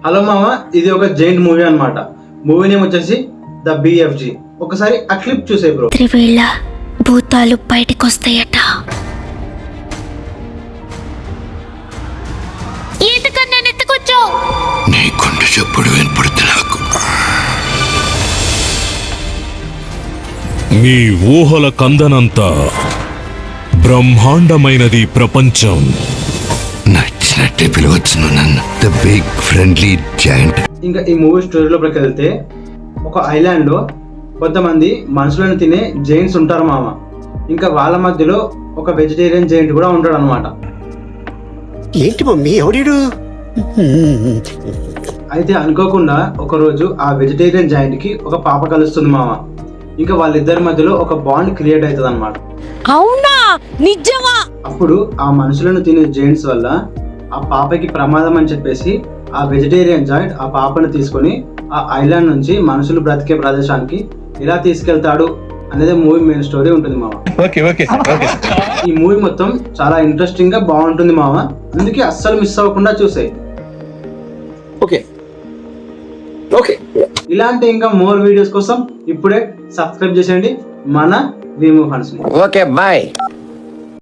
Hello మామ, ఇది ఒక జైంట్ మూవీ అన్నమాట. మూవీ నేమ్ వచ్చేసి ద బిఎఫ్జి. ఒకసారి ఆ క్లిప్ చూసే బ్రో. త్రివేళ భూతాలు బయటకు వస్తాయట. ఎందుకన్నా నెత్తుకొచ్చో నీ కొండ చెప్పుడు వినపడుతు నాకు. మీ ఊహల కందనంతా బ్రహ్మాండమైనది ప్రపంచం. నచ్చినట్టే పిలవచ్చును నన్ను, ద బిగ్ ఫ్రెండ్లీ జాయింట్. ఇంకా ఈ మూవీ స్టోరీలోకి వెళ్తే ఒక ఐలాండ్ లో కొంతమంది మనుషులను తినే జైంట్స్ ఉంటారు మామ. ఇంకా వాళ్ళ మధ్యలో ఒక వెజిటేరియన్ జైంట్ కూడా ఉంటాడు అనమాట. ఏంటి మమ్మీ ఎవడీడు? అయితే అనుకోకుండా ఒకరోజు ఆ వెజిటేరియన్ జాయింట్ కి ఒక పాప కలుస్తుంది మామ. ఇంకా వాళ్ళిద్దరి మధ్యలో ఒక బాండ్ క్రియేట్ అవుతుంది అనమాట. అవునా, నిజమా? అప్పుడు ఆ మనుషులను తినే జైంట్స్ వల్ల ఆ పాపకి ప్రమాదం అని చెప్పేసి ఆ వెజిటేరియన్ జాయింట్ ఆ పాపను తీసుకొని ఆ ఐలాండ్ నుంచి మనుషులు బ్రతికే ప్రదేశానికి ఎలా తీసుకెళ్తాడు అనేది మూవీ మెయిన్ స్టోరీ ఉంటుంది మామ. ఈ మూవీ మొత్తం చాలా ఇంట్రెస్టింగ్ గా బాగుంటుంది మామ. అందుకే అస్సలు మిస్ అవ్వకుండా చూసేయి. Okay okay. ఇలాంటి ఇంకా మోర్ వీడియోస్ కోసం ఇప్పుడే సబ్స్క్రైబ్ చేసేయండి మన వి మూవ్ హంట్స్ ని. Okay bye.